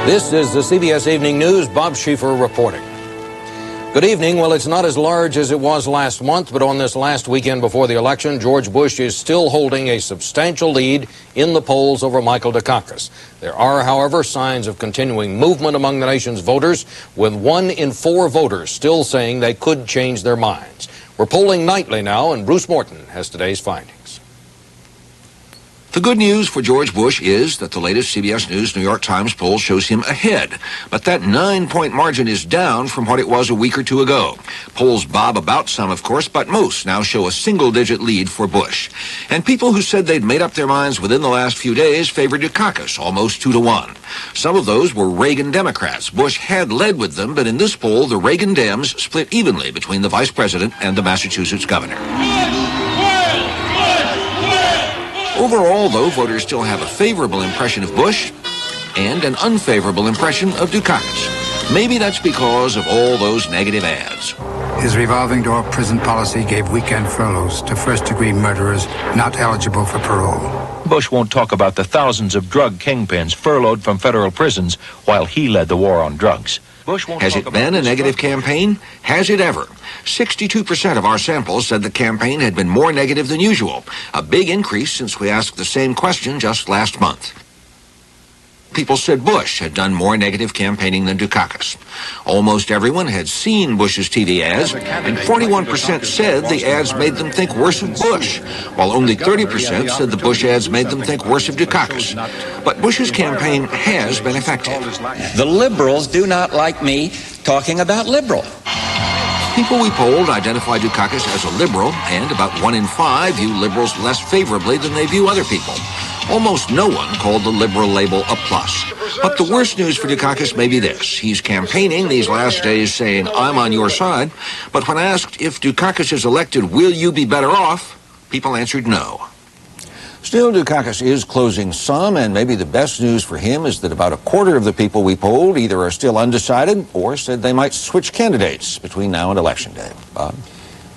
This is the CBS Evening News. Bob Schieffer reporting. Good evening. Well, it's not as large as it was last month, but on this last weekend before the election, George Bush is still holding a substantial lead in the polls over Michael Dukakis. There are, however, signs of continuing movement among the nation's voters, with 1 in 4 voters still saying they could change their minds. We're polling nightly now, and Bruce Morton has today's findings. The good news for George Bush is that the latest CBS News New York Times poll shows him ahead. But that 9-point margin is down from what it was a week or two ago. Polls bob about some, of course, but most now show a single-digit lead for Bush. And people who said they'd made up their minds within the last few days favored Dukakis, almost 2-1. Some of those were Reagan Democrats. Bush had led with them, but in this poll, the Reagan Dems split evenly between the vice president and the Massachusetts governor. Overall, though, voters still have a favorable impression of Bush and an unfavorable impression of Dukakis. Maybe that's because of all those negative ads. His revolving door prison policy gave weekend furloughs to first-degree murderers not eligible for parole. Bush won't talk about the thousands of drug kingpins furloughed from federal prisons while he led the war on drugs. Has it been a negative campaign? Has it ever? 62% of our samples said the campaign had been more negative than usual, a big increase since we asked the same question just last month. People said Bush had done more negative campaigning than Dukakis. Almost everyone had seen Bush's TV ads, and 41% said the ads made them think worse of Bush, while only 30% said the Bush ads made them think worse of Dukakis. But Bush's campaign has been effective. The liberals do not like me talking about liberal. People we polled identify Dukakis as a liberal, and about 1 in 5 view liberals less favorably than they view other people. Almost no one called the liberal label a plus. But the worst news for Dukakis may be this. He's campaigning these last days saying, "I'm on your side." But when asked if Dukakis is elected, will you be better off? People answered no. Still, Dukakis is closing some, and maybe the best news for him is that about a quarter of the people we polled either are still undecided or said they might switch candidates between now and Election Day. Bob?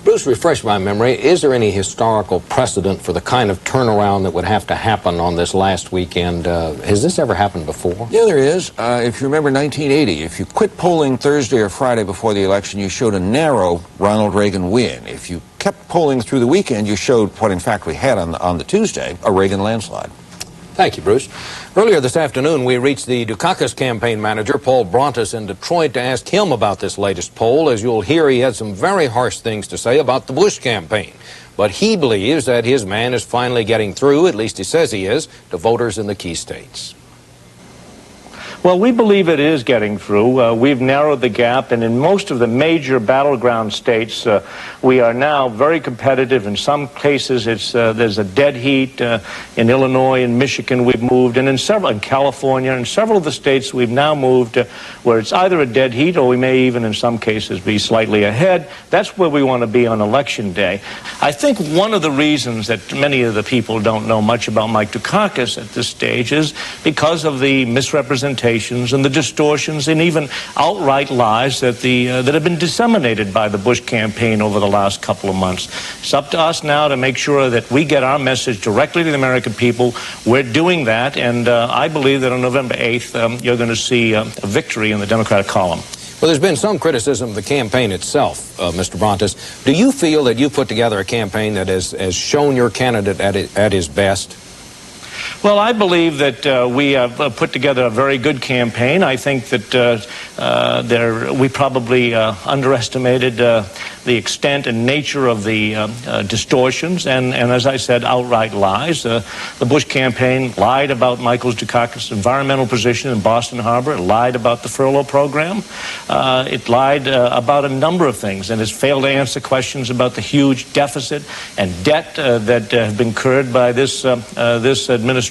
Bruce, refresh my memory. Is there any historical precedent for the kind of turnaround that would have to happen on this last weekend? Has this ever happened before? Yeah, there is. If you remember 1980, if you quit polling Thursday or Friday before the election, you showed a narrow Ronald Reagan win. If you kept polling through the weekend, you showed what, in fact, we had on the Tuesday, a Reagan landslide. Thank you, Bruce. Earlier this afternoon, we reached the Dukakis campaign manager, Paul Brontis, in Detroit to ask him about this latest poll. As you'll hear, he had some very harsh things to say about the Bush campaign. But he believes that his man is finally getting through, at least he says he is, to voters in the key states. Well, we believe it is getting through. We've narrowed the gap, and in most of the major battleground states, we are now very competitive. In some cases, there's a dead heat. In Illinois and Michigan, we've moved, and in California, and several of the states we've now moved where it's either a dead heat or we may even, in some cases, be slightly ahead. That's where we want to be on Election Day. I think one of the reasons that many of the people don't know much about Mike Dukakis at this stage is because of the misrepresentation and the distortions and even outright lies that have been disseminated by the Bush campaign over the last couple of months. It's up to us now to make sure that we get our message directly to the American people. We're doing that, and I believe that on November 8th, you're going to see a victory in the Democratic column. Well, there's been some criticism of the campaign itself, Mr. Brontis. Do you feel that you put together a campaign that has shown your candidate at his best? Well, I believe that we have put together a very good campaign. I think that we probably underestimated the extent and nature of the distortions and, as I said, outright lies. The Bush campaign lied about Michael Dukakis' environmental position in Boston Harbor. It lied about the furlough program. It lied about a number of things, and has failed to answer questions about the huge deficit and debt that have been incurred by this administration.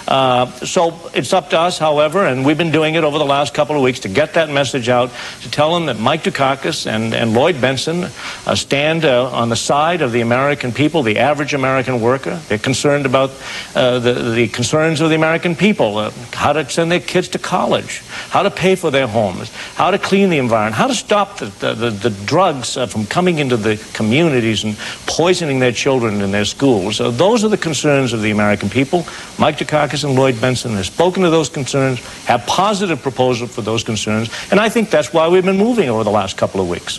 So it's up to us, however, and we've been doing it over the last couple of weeks to get that message out, to tell them that Mike Dukakis and Lloyd Bentsen Benson stand on the side of the American people, the average American worker. They're concerned about the concerns of the American people, how to send their kids to college, how to pay for their homes, how to clean the environment, how to stop the drugs from coming into the communities and poisoning their children in their schools. Those are the concerns of the American people. Mike Dukakis and Lloyd Benson have spoken to those concerns, have positive proposals for those concerns, and I think that's why we've been moving over the last couple of weeks.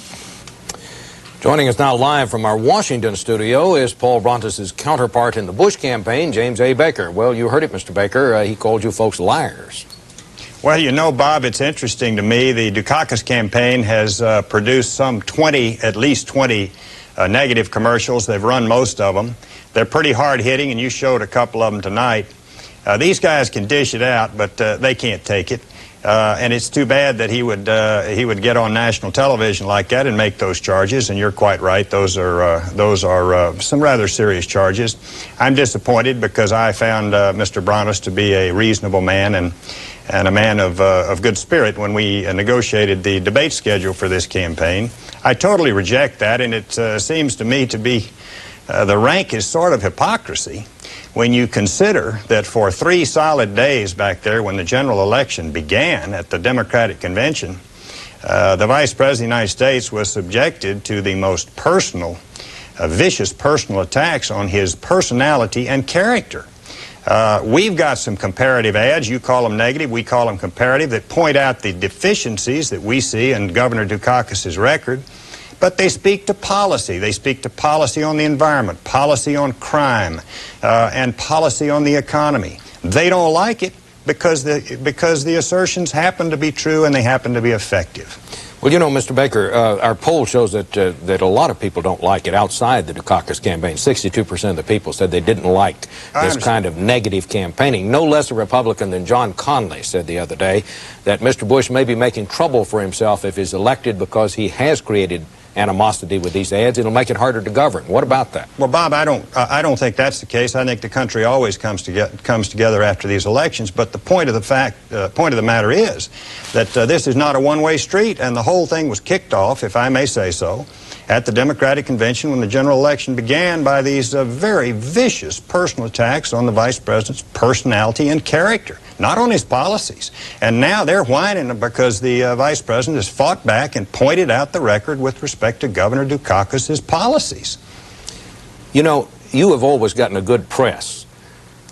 Joining us now live from our Washington studio is Paul Brontes's counterpart in the Bush campaign, James A. Baker. Well, you heard it, Mr. Baker. He called you folks liars. Well, you know, Bob, it's interesting to me. The Dukakis campaign has produced some 20, at least 20 negative commercials. They've run most of them. They're pretty hard-hitting, and you showed a couple of them tonight. These guys can dish it out, but they can't take it. And it's too bad that he would get on national television like that and make those charges. And you're quite right; those are some rather serious charges. I'm disappointed because I found Mr. Brontes to be a reasonable man and a man of good spirit when we negotiated the debate schedule for this campaign. I totally reject that, and it seems to me to be the rankest sort of hypocrisy when you consider that for 3 solid days back there when the general election began at the Democratic Convention, the Vice President of the United States was subjected to the most personal, vicious personal attacks on his personality and character. We've got some comparative ads, you call them negative, we call them comparative, that point out the deficiencies that we see in Governor Dukakis' record. But they speak to policy. They speak to policy on the environment, policy on crime, and policy on the economy. They don't like it because the assertions happen to be true and they happen to be effective. Well, you know, Mr. Baker, our poll shows that a lot of people don't like it outside the Dukakis campaign. 62% of the people said they didn't like this kind of negative campaigning. No less a Republican than John Conley said the other day that Mr. Bush may be making trouble for himself if he's elected because he has created animosity with these ads. It'll make it harder to govern. What about that? Well, Bob, I don't think that's the case. I think the country always comes together after these elections. But the point of the matter is that this is not a one-way street, and the whole thing was kicked off, if I may say so, at the Democratic Convention when the general election began by these very vicious personal attacks on the Vice President's personality and character, not on his policies. And now they're whining because the Vice President has fought back and pointed out the record with respect to Governor Dukakis' policies. You know, you have always gotten a good press.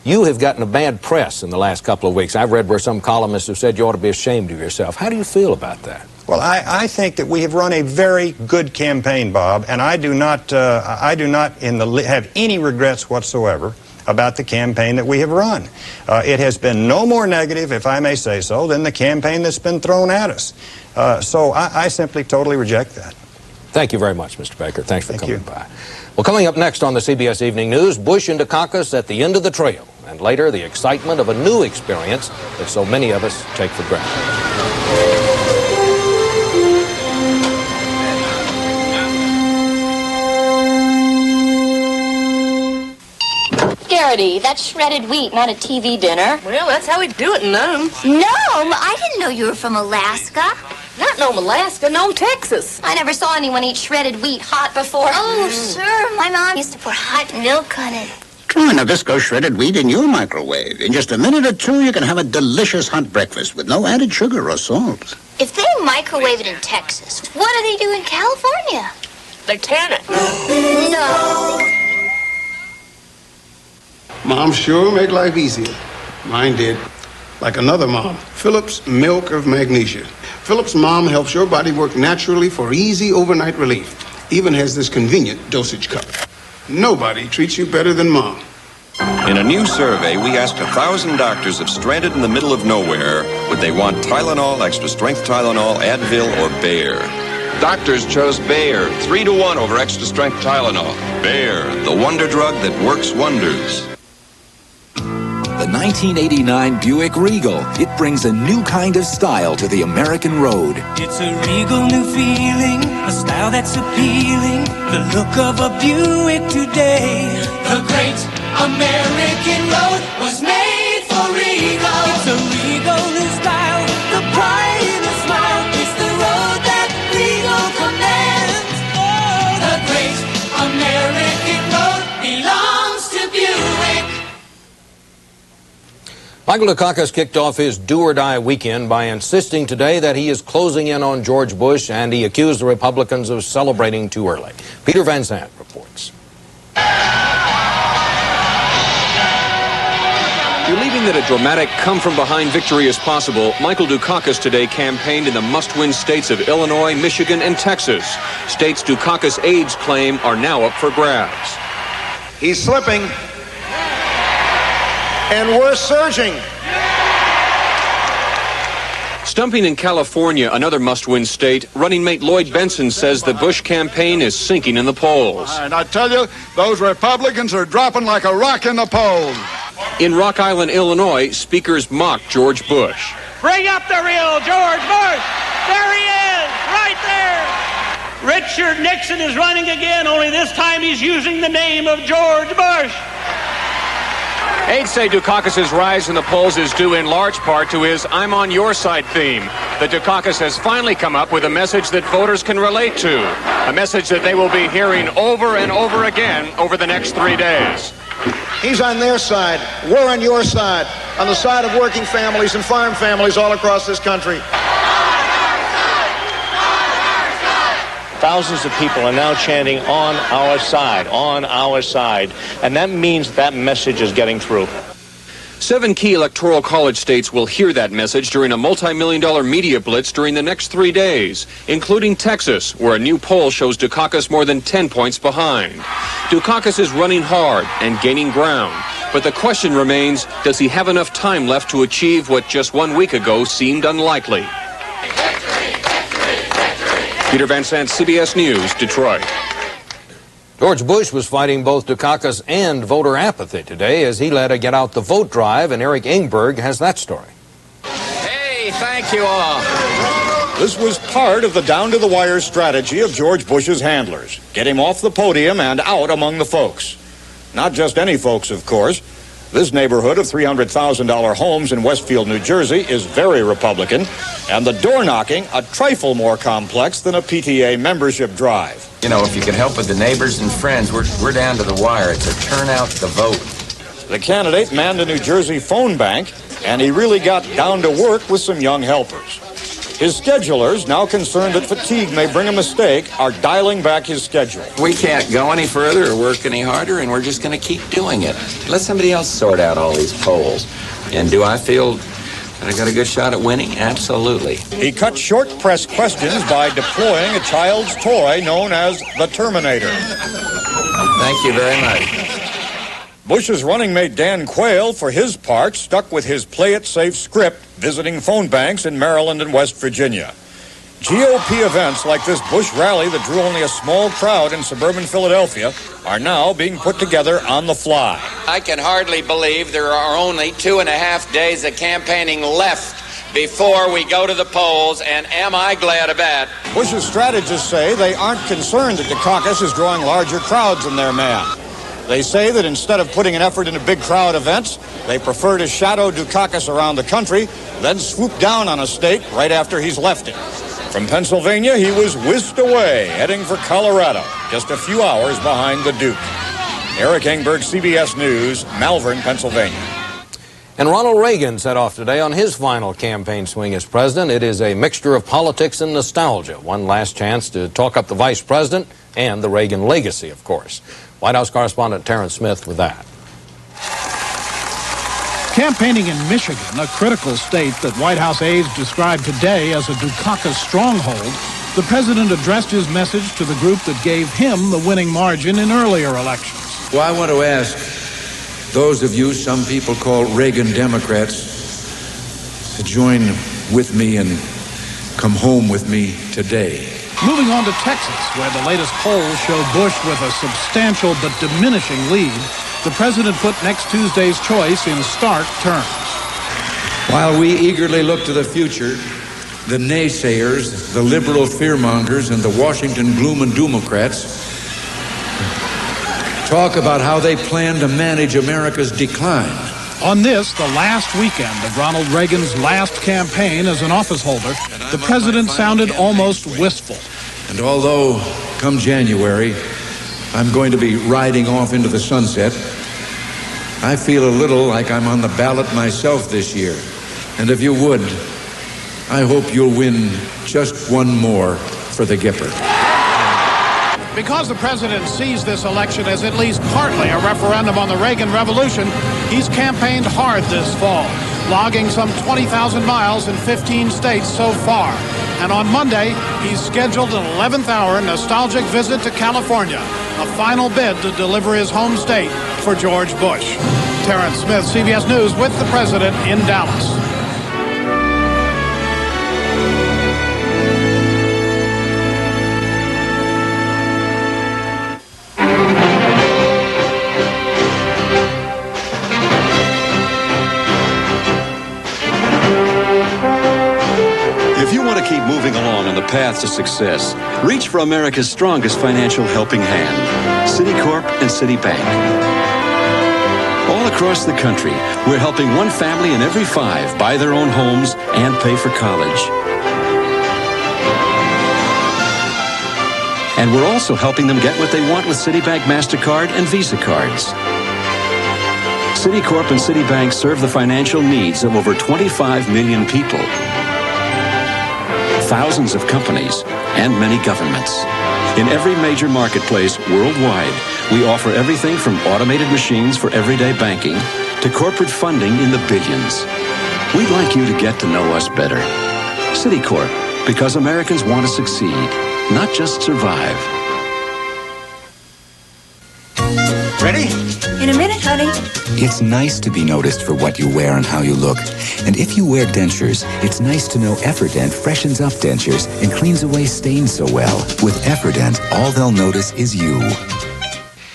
You have gotten a bad press in the last couple of weeks. I've read where some columnists have said you ought to be ashamed of yourself. How do you feel about that? Well, I think that we have run a very good campaign, Bob, and I do not have any regrets whatsoever about the campaign that we have run. It has been no more negative, if I may say so, than the campaign that's been thrown at us. So I simply totally reject that. Thank you very much, Mr. Baker. Thanks for coming by. Well, coming up next on the CBS Evening News, Bush and Dukakis at the end of the trail, and later the excitement of a new experience that so many of us take for granted. Garrity, that's shredded wheat, not a TV dinner. Well, that's how we do it in Nome. Nome? I didn't know you were from Alaska. Not Nome, Alaska, Nome, Texas. I never saw anyone eat shredded wheat hot before. Oh, sir, my mom used to pour hot milk on it. Try Nabisco shredded wheat in your microwave. In just a minute or two, you can have a delicious hot breakfast with no added sugar or salt. If they microwave it in Texas, what do they do in California? They tan it. No. Moms sure make life easier. Mine did. Like another mom, Phillips Milk of Magnesia. Phillips Mom helps your body work naturally for easy overnight relief. Even has this convenient dosage cup. Nobody treats you better than Mom. In a new survey, we asked 1,000 doctors if stranded in the middle of nowhere, would they want Tylenol, extra strength Tylenol, Advil, or Bayer? Doctors chose Bayer, 3-to-1 over extra strength Tylenol. Bayer, the wonder drug that works wonders. The 1989 Buick Regal. It brings a new kind of style to the American road. It's a regal new feeling, a style that's appealing, the look of a Buick today. The great American road was made for Regal. It's a regal new style, the pride in a smile. It's the road that Regal commands. Michael Dukakis kicked off his do-or-die weekend by insisting today that he is closing in on George Bush, and he accused the Republicans of celebrating too early. Peter Van Zandt reports. Believing that a dramatic come-from-behind victory is possible, Michael Dukakis today campaigned in the must-win states of Illinois, Michigan, and Texas. States Dukakis' aides claim are now up for grabs. He's slipping. And we're surging. Stumping in California, another must-win state, running mate Lloyd Benson says the Bush campaign is sinking in the polls. And I tell you, those Republicans are dropping like a rock in the polls. In Rock Island, Illinois, speakers mock George Bush. Bring up the real George Bush. There he is, right there. Richard Nixon is running again, only this time he's using the name of George Bush. Aides say Dukakis' rise in the polls is due in large part to his I'm on your side theme. That Dukakis has finally come up with a message that voters can relate to. A message that they will be hearing over and over again over the next 3 days. He's on their side. We're on your side. On the side of working families and farm families all across this country. Thousands of people are now chanting, on our side, on our side. And that means that message is getting through. 7 key electoral college states will hear that message during a multi-million-dollar media blitz during the next 3 days, including Texas, where a new poll shows Dukakis more than 10 points behind. Dukakis is running hard and gaining ground. But the question remains, does he have enough time left to achieve what just 1 week ago seemed unlikely? Peter Van Zandt, CBS News, Detroit. George Bush was fighting both Dukakis and voter apathy today as he led a get-out-the-vote drive, and Eric Ingberg has that story. Hey, thank you all. This was part of the down-to-the-wire strategy of George Bush's handlers. Get him off the podium and out among the folks. Not just any folks, of course. This neighborhood of $300,000 homes in Westfield, New Jersey is very Republican, and the door knocking a trifle more complex than a PTA membership drive. You know, if you could help with the neighbors and friends, we're down to the wire. It's a turnout to vote. The candidate manned a New Jersey phone bank, and he really got down to work with some young helpers. His schedulers, now concerned that fatigue may bring a mistake, are dialing back his schedule. We can't go any further or work any harder, and we're just going to keep doing it. Let somebody else sort out all these polls. And do I feel that I got a good shot at winning? Absolutely. He cut short press questions by deploying a child's toy known as the Terminator. Thank you very much. Bush's running mate Dan Quayle, for his part, stuck with his play-it-safe script, visiting phone banks in Maryland and West Virginia. GOP events like this Bush rally that drew only a small crowd in suburban Philadelphia are now being put together on the fly. I can hardly believe there are only 2.5 days of campaigning left before we go to the polls, and am I glad of that. Bush's strategists say they aren't concerned that Dukakis is drawing larger crowds than their man. They say that instead of putting an effort into big crowd events, they prefer to shadow Dukakis around the country, then swoop down on a state right after he's left it. From Pennsylvania, he was whisked away, heading for Colorado, just a few hours behind the Duke. Eric Ingberg, CBS News, Malvern, Pennsylvania. And Ronald Reagan set off today on his final campaign swing as president. It is a mixture of politics and nostalgia. One last chance to talk up the vice president and the Reagan legacy, of course. White House correspondent Terrence Smith with that. Campaigning in Michigan, a critical state that White House aides described today as a Dukakis stronghold, the president addressed his message to the group that gave him the winning margin in earlier elections. Well, I want to ask those of you some people call Reagan Democrats to join with me and come home with me today. Moving on to Texas, where the latest polls show Bush with a substantial but diminishing lead, the president put next Tuesday's choice in stark terms. While we eagerly look to the future, the naysayers, the liberal fearmongers, and the Washington gloom and doomocrats talk about how they plan to manage America's decline. On this, the last weekend of Ronald Reagan's last campaign as an office holder, the president sounded almost wistful. And although, come January, I'm going to be riding off into the sunset, I feel a little like I'm on the ballot myself this year. And if you would, I hope you'll win just one more for the Gipper. Because the president sees this election as at least partly a referendum on the Reagan Revolution, he's campaigned hard this fall, logging some 20,000 miles in 15 states so far. And on Monday, he's scheduled an 11th hour nostalgic visit to California, a final bid to deliver his home state for George Bush. Terrence Smith, CBS News, with the president in Dallas. If you want to keep moving along on the path to success, reach for America's strongest financial helping hand, Citicorp and Citibank. All across the country, we're helping one family in every 5 buy their own homes and pay for college. And we're also helping them get what they want with Citibank MasterCard and Visa cards. Citicorp and Citibank serve the financial needs of over 25 million people, thousands of companies, and many governments. In every major marketplace worldwide, we offer everything from automated machines for everyday banking to corporate funding in the billions. We'd like you to get to know us better. Citicorp, because Americans want to succeed, not just survive. Ready? In a minute, honey. It's nice to be noticed for what you wear and how you look. And if you wear dentures, it's nice to know Efferdent freshens up dentures and cleans away stains so well. With Efferdent, all they'll notice is you.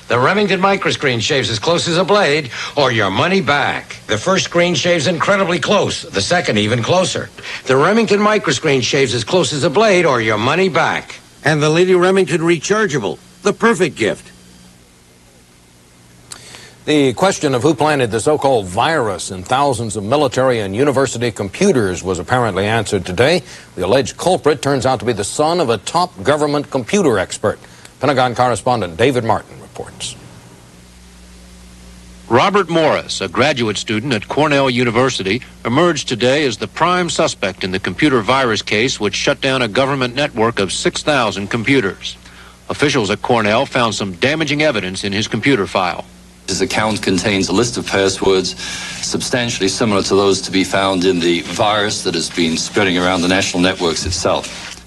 The Remington microscreen shaves as close as a blade, or your money back. The first screen shaves incredibly close, the second even closer. The Remington microscreen shaves as close as a blade, or your money back. And the Lady Remington rechargeable, the perfect gift. The question of who planted the so-called virus in thousands of military and university computers was apparently answered today. The alleged culprit turns out to be the son of a top government computer expert. Pentagon correspondent David Martin reports. Robert Morris, a graduate student at Cornell University, emerged today as the prime suspect in the computer virus case which shut down a government network of 6,000 computers. Officials at Cornell found some damaging evidence in his computer file. His account contains a list of passwords substantially similar to those to be found in the virus that has been spreading around the national networks itself.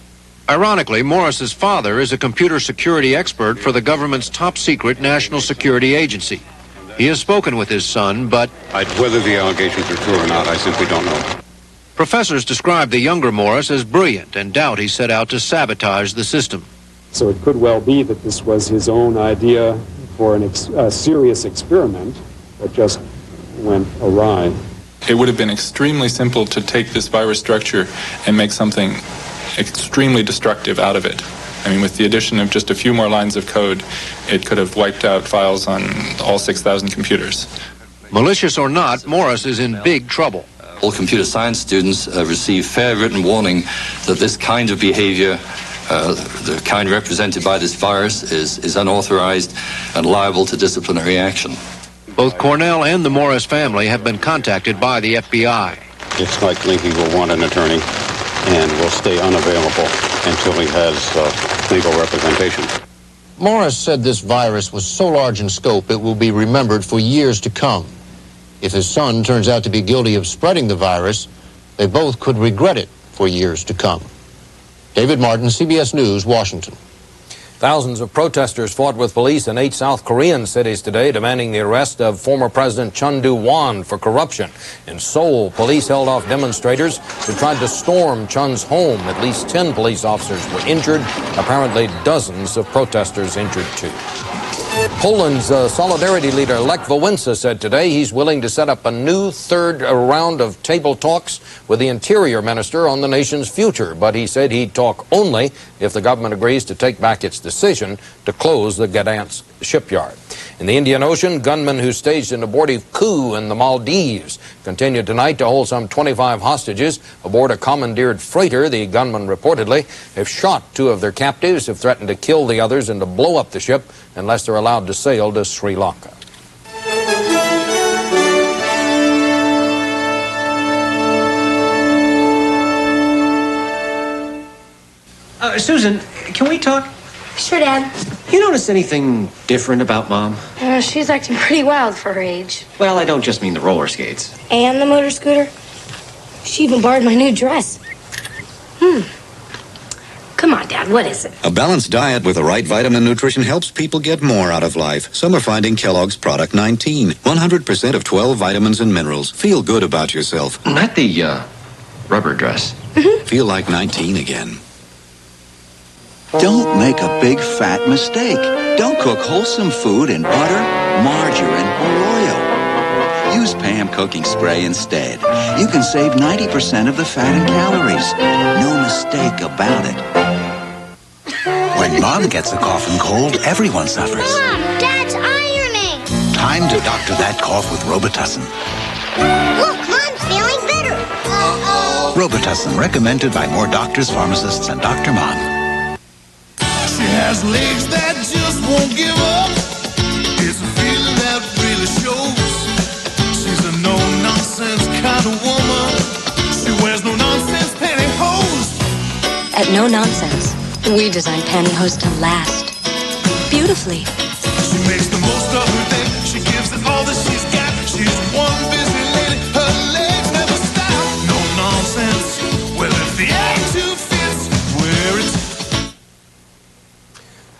Ironically, Morris's father is a computer security expert for the government's top-secret National Security Agency. He has spoken with his son, but whether the allegations are true or not, I simply don't know. Professors describe the younger Morris as brilliant and doubt he set out to sabotage the system. So it could well be that this was his own idea for a serious experiment that just went awry. It would have been extremely simple to take this virus structure and make something extremely destructive out of it. I mean, with the addition of just a few more lines of code, it could have wiped out files on all 6,000 computers. Malicious or not, Morris is in big trouble. All computer science students receive fair written warning that this kind of behavior, the kind represented by this virus, is unauthorized and liable to disciplinary action. Both Cornell and the Morris family have been contacted by the FBI. It's likely he will want an attorney and will stay unavailable until he has legal representation. Morris said this virus was so large in scope it will be remembered for years to come. If his son turns out to be guilty of spreading the virus, they both could regret it for years to come. David Martin, CBS News, Washington. Thousands of protesters fought with police in 8 South Korean cities today, demanding the arrest of former President Chun Doo-hwan for corruption. In Seoul, police held off demonstrators who tried to storm Chun's home. At least 10 police officers were injured. Apparently, dozens of protesters injured, too. Poland's Solidarity leader Lech Wałęsa said today he's willing to set up a new third round of table talks with the Interior Minister on the nation's future. But he said he'd talk only if the government agrees to take back its decision to close the Gdansk shipyard. In the Indian Ocean, gunmen who staged an abortive coup in the Maldives continued tonight to hold some 25 hostages aboard a commandeered freighter. The gunmen reportedly have shot 2 of their captives, have threatened to kill the others and to blow up the ship unless they're allowed to sail to Sri Lanka. Susan, can we talk? Sure, Dad. You notice anything different about Mom? She's acting pretty wild for her age. Well, I don't just mean the roller skates. And the motor scooter. She even borrowed my new dress. Come on, Dad, what is it? A balanced diet with the right vitamin nutrition helps people get more out of life. Some are finding Kellogg's Product 19. 100% of 12 vitamins and minerals. Feel good about yourself. Not the, rubber dress. Feel like 19 again. Don't make a big fat mistake. Don't cook wholesome food in butter, margarine, or oil. Use Pam cooking spray instead. You can save 90% of the fat and calories. No mistake about it. When Mom gets a cough and cold, everyone suffers. Mom, Dad's ironing. Time to doctor that cough with Robitussin. Look, Mom's feeling better. Robitussin, recommended by more doctors, pharmacists, and Dr. Mom. She has legs that just won't give up. It's a feeling that really shows. She's a no-nonsense kind of woman. She wears no-nonsense pantyhose. At No Nonsense, we design pantyhose to last beautifully. She makes the most of her day. She gives it all that she's got. She's one busy lady. Her legs never stop. No nonsense. Well, if the attitude fits, wear it.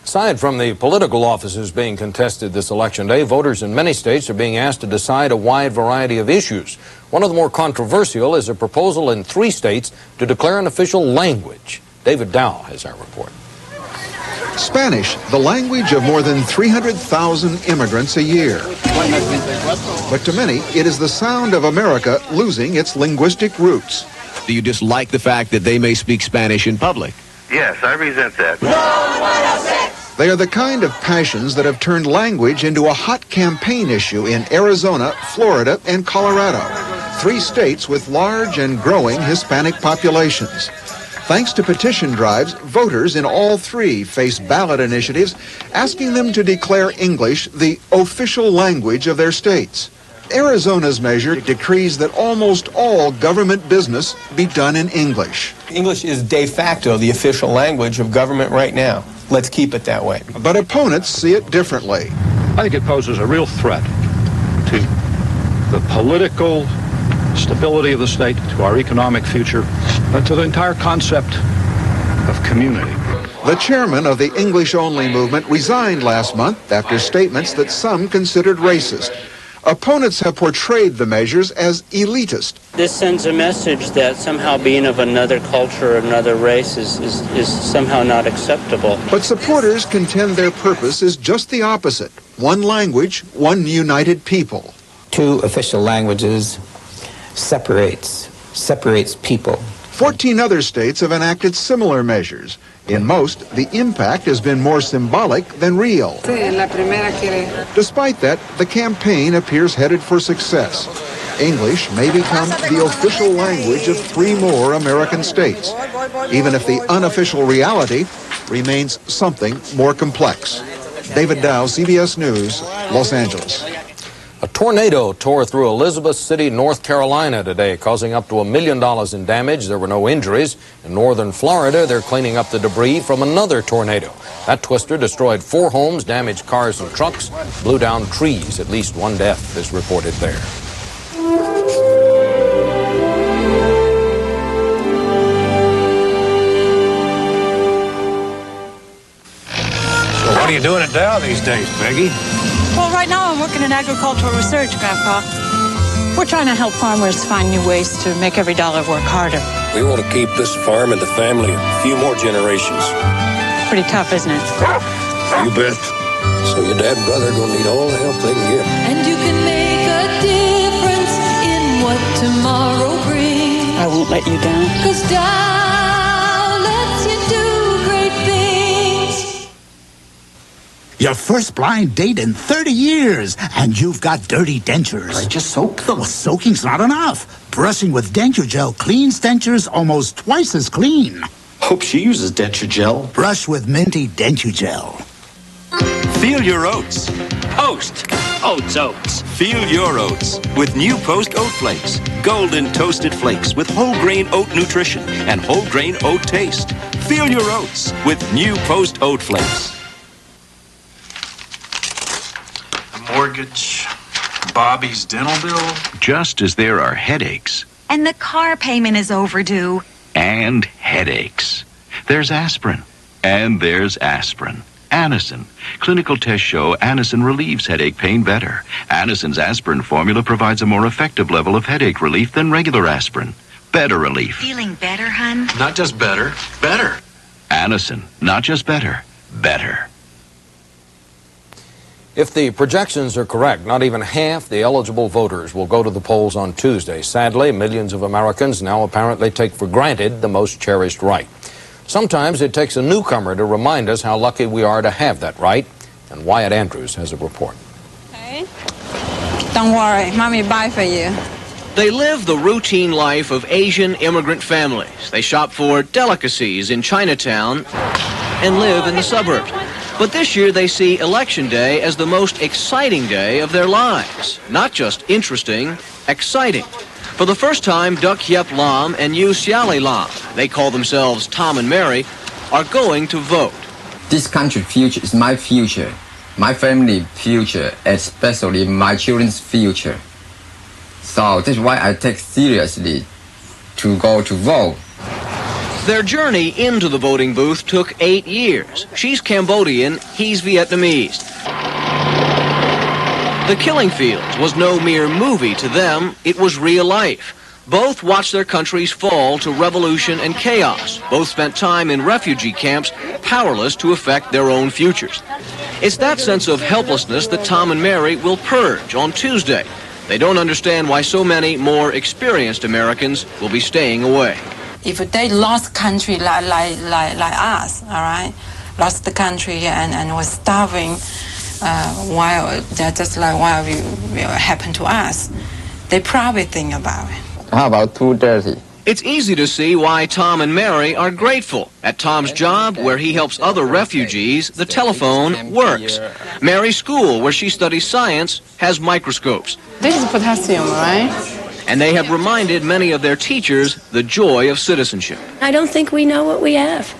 Aside from the political offices being contested this election day, voters in many states are being asked to decide a wide variety of issues. One of the more controversial is a proposal in 3 states to declare an official language. David Dow has our report. Spanish, the language of more than 300,000 immigrants a year. But to many, it is the sound of America losing its linguistic roots. Do you dislike the fact that they may speak Spanish in public? Yes, I resent that. They are the kind of passions that have turned language into a hot campaign issue in Arizona, Florida, and Colorado, 3 states with large and growing Hispanic populations. Thanks to petition drives, voters in all 3 face ballot initiatives asking them to declare English the official language of their states. Arizona's measure decrees that almost all government business be done in English. English is de facto the official language of government right now. Let's keep it that way. But opponents see it differently. I think it poses a real threat to the political stability of the state, to our economic future, and to the entire concept of community. The chairman of the English-only movement resigned last month after statements that some considered racist. Opponents have portrayed the measures as elitist. This sends a message that somehow being of another culture or another race is somehow not acceptable. But supporters contend their purpose is just the opposite. One language, one united people. 2 official languages separates people. 14 other states have enacted similar measures. In most, the impact has been more symbolic than real. Despite that, the campaign appears headed for success. English may become the official language of 3 more American states, even if the unofficial reality remains something more complex. David Dow, CBS News, Los Angeles. A tornado tore through Elizabeth City, North Carolina today, causing up to $1 million in damage. There were no injuries. In northern Florida, they're cleaning up the debris from another tornado. That twister destroyed 4 homes, damaged cars and trucks, blew down trees. At least 1 death is reported there. So what are you doing at Dow these days, Peggy? Well, right now I'm working in agricultural research, Grandpa. We're trying to help farmers find new ways to make every dollar work harder. We want to keep this farm in the family a few more generations. Pretty tough, isn't it? You bet. So your dad and brother are going to need all the help they can get. And you can make a difference in what tomorrow brings. I won't let you down. 'Cause Dow lets you do great things. Your first blind date in 30 years, and you've got dirty dentures. I just soak them. Well, soaking's not enough. Brushing with denture gel cleans dentures almost twice as clean. Hope she uses denture gel. Brush with minty denture gel. Feel your oats. Post. Oats. Feel your oats with new Post Oat Flakes. Golden toasted flakes with whole grain oat nutrition and whole grain oat taste. Feel your oats with new Post Oat Flakes. The mortgage, Bobby's dental bill. Just as there are headaches And the car payment is overdue. and headaches, there's aspirin. And there's aspirin. Anacin. Clinical tests show Anacin relieves headache pain better. Anacin's aspirin formula provides a more effective level of headache relief than regular aspirin. Better relief. Feeling better, hun? Not just better, better. Anacin. Not just better, better. If the projections are correct, not even half the eligible voters will go to the polls on Tuesday. Sadly, millions of Americans now apparently take for granted the most cherished right. Sometimes it takes a newcomer to remind us how lucky we are to have that right. And Wyatt Andrews has a report. Okay. Don't worry, Mommy, buy for you. They live the routine life of Asian immigrant families. They shop for delicacies in Chinatown and live in the suburbs. But this year they see Election Day as the most exciting day of their lives. Not just interesting, exciting. For the first time, Duck Hyep Lam and Yu Xiali Lam, they call themselves Tom and Mary, are going to vote. This country's future is my future, my family's future, especially my children's future. So that's why I take seriously to go to vote. Their journey into the voting booth took 8 years. She's Cambodian, he's Vietnamese. The Killing Fields was no mere movie to them, it was real life. Both watched their countries fall to revolution and chaos. Both spent time in refugee camps, powerless to affect their own futures. It's that sense of helplessness that Tom and Mary will purge on Tuesday. They don't understand why so many more experienced Americans will be staying away. If they lost country like us, all right, lost the country and was starving, while they're just like while we happened to us, they probably think about it. How about 2:30? It's easy to see why Tom and Mary are grateful. At Tom's job, where he helps other refugees, the telephone works. Mary's school, where she studies science, has microscopes. This is potassium, right? And they have reminded many of their teachers the joy of citizenship. I don't think we know what we have,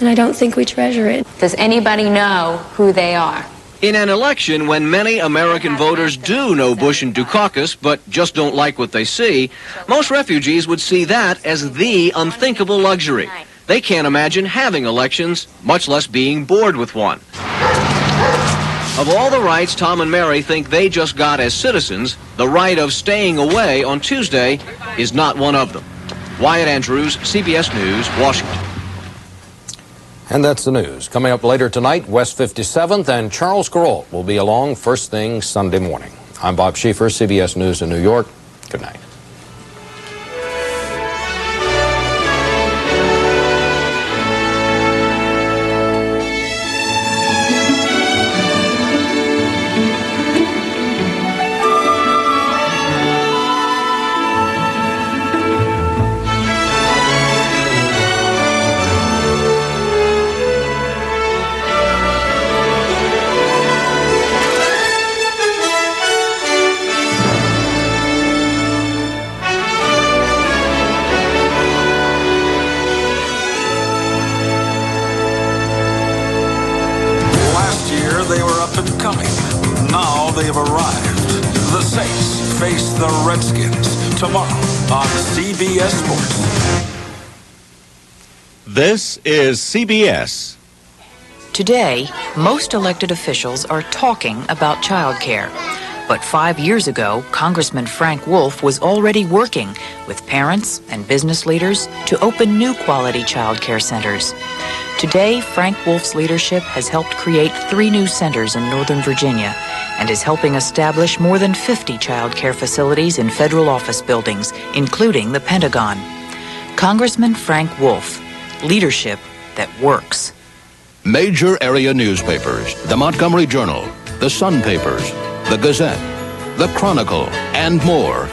and I don't think we treasure it. Does anybody know who they are? In an election when many American voters do know Bush and Dukakis, but just don't like what they see, most refugees would see that as the unthinkable luxury. They can't imagine having elections, much less being bored with one. Of all the rights Tom and Mary think they just got as citizens, the right of staying away on Tuesday is not one of them. Wyatt Andrews, CBS News, Washington. And that's the news. Coming up later tonight, West 57th and Charles Kuralt will be along first thing Sunday morning. I'm Bob Schieffer, CBS News in New York. Good night. They were up and coming. Now they've arrived. The Saints face the Redskins tomorrow on CBS Sports. This is CBS. Today, most elected officials are talking about childcare. But 5 years ago, Congressman Frank Wolf was already working with parents and business leaders to open new quality childcare centers. Today, Frank Wolf's leadership has helped create 3 new centers in Northern Virginia and is helping establish more than 50 child care facilities in federal office buildings, including the Pentagon. Congressman Frank Wolf, leadership that works. Major area newspapers, the Montgomery Journal, the Sun Papers, the Gazette, the Chronicle, and more